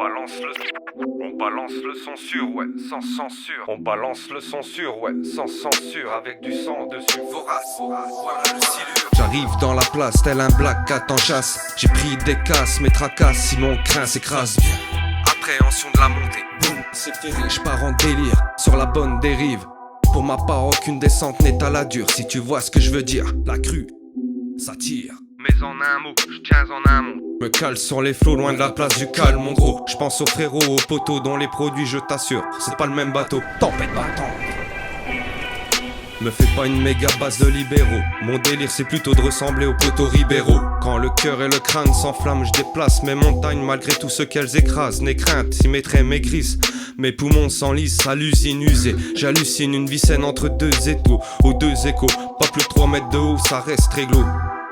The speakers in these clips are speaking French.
On balance le son sûr, ouais, sans censure. On balance le son sûr, ouais, sans censure. Avec du sang dessus, vorace, voilà le silure. J'arrive dans la place, tel un black cat en chasse. J'ai pris des casses, mes tracasses, si mon crin s'écrase bien. Appréhension de la montée, boum, c'est fini. J'pars en délire, sur la bonne dérive. Pour ma part, aucune descente n'est à la dure. Si tu vois ce que je veux dire, la crue, ça tire. Mais en un mot, je tiens en un mot. Me cale sur les flots, loin de la place du calme, mon gros. Je pense aux frérots, aux poteaux, dont les produits, je t'assure, c'est pas le même bateau. Tempête battante. Me fais pas une méga base de libéraux. Mon délire, c'est plutôt de ressembler aux poteaux Ribeiro. Quand le cœur et le crâne s'enflamment, je déplace mes montagnes malgré tout ce qu'elles écrasent. N'aie crainte, si mes traits maigrissent, mes poumons s'enlisent à l'usine usée. J'hallucine une vie saine entre deux étaux, aux deux échos. Pas plus de 3 mètres de haut, ça reste réglo.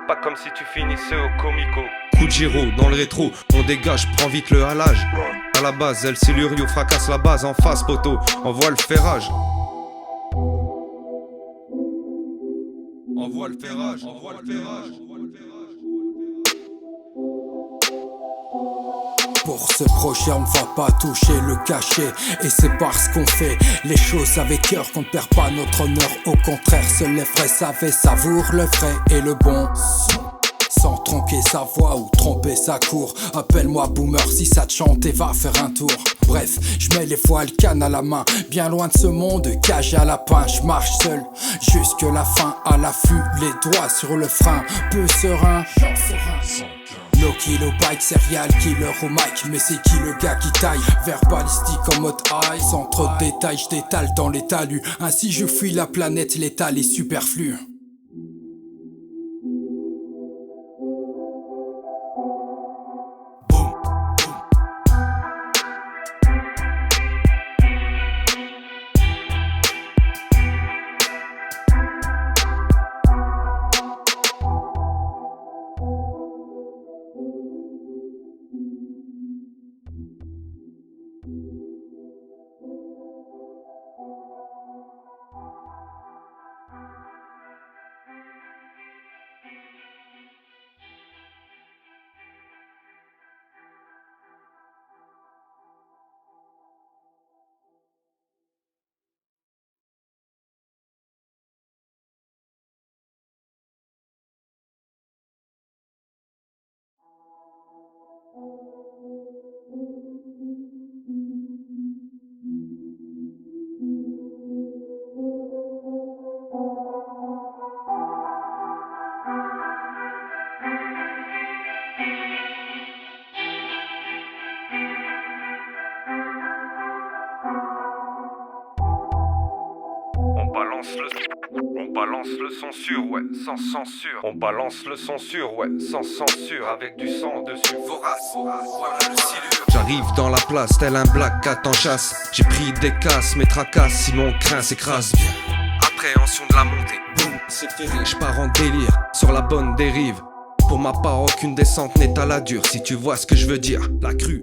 Pas comme si tu finissais au comico. Coup de gyro dans le rétro, on dégage, prends vite le halage. À la base, El Silurio fracasse la base en face, poteau, envoie le ferrage. Envoie le ferrage, envoie le ferrage. Pour ce projet on ne va pas toucher le cachet. Et c'est parce qu'on fait les choses avec cœur qu'on ne perd pas notre honneur. Au contraire, seuls les vrais savaient savoure le vrai et le bon son. Sans tronquer sa voix ou tromper sa cour. Appelle-moi boomer si ça te chante et va faire un tour. Bref, je mets les voiles canne à la main. Bien loin de ce monde, cage à lapin. Je marche seul jusque la fin. À l'affût, les doigts sur le frein. Peu serein, no kilobyte, serial killer au mic. Mais c'est qui le gars qui taille? Verbalistique en mode high. Sans trop de détails, je détale dans les talus. Ainsi je fuis la planète létale et superflue. On balance le son sûr, ouais, sans censure. On balance le son sûr, ouais, sans censure. Avec du sang dessus, vorace, voilà le silure. J'arrive dans la place, tel un black cat en chasse. J'ai pris des casses, mes tracasses, si mon crin s'écrase bien. Appréhension de la montée, boum, c'est fini. J'pars en délire, sur la bonne dérive. Pour ma part, aucune descente n'est à la dure. Si tu vois ce que je veux dire, la crue,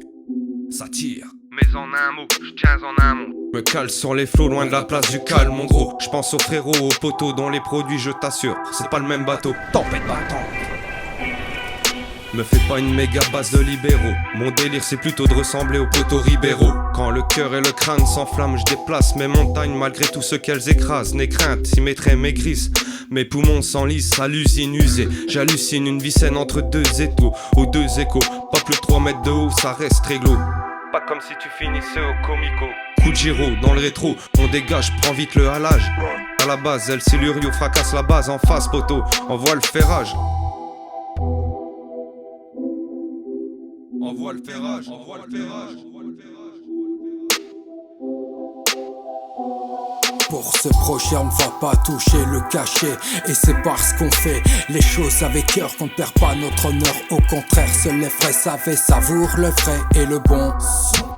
ça tire. Mais en un mot, je tiens en un mot. Me cale sur les flots, loin de la place du calme, mon gros. Je pense aux frérots, aux poteaux, dont les produits, je t'assure, c'est pas le même bateau. Tempête battante. Me fais pas une méga base de libéraux. Mon délire, c'est plutôt de ressembler aux poteaux Ribeiro. Quand le cœur et le crâne s'enflamment, je déplace mes montagnes malgré tout ce qu'elles écrasent. N'aie crainte, si mes traits maigrissent, mes poumons s'enlisent à l'usine usée. J'hallucine une vie saine entre deux étaux, aux deux échos. Pas plus de 3 mètres de haut, ça reste réglo. Pas comme si tu finissais au comico. Coup de gyro dans le rétro, on dégage, prends vite le halage. À la base, El Silurio fracasse la base en face, poteau, envoie le ferrage. Envoie le ferrage, envoie le ferrage. Pour ce projet on ne va pas toucher le cachet. Et c'est parce qu'on fait les choses avec cœur qu'on ne perd pas notre honneur. Au contraire, seuls les vrais savaient savoure le vrai et le bon son.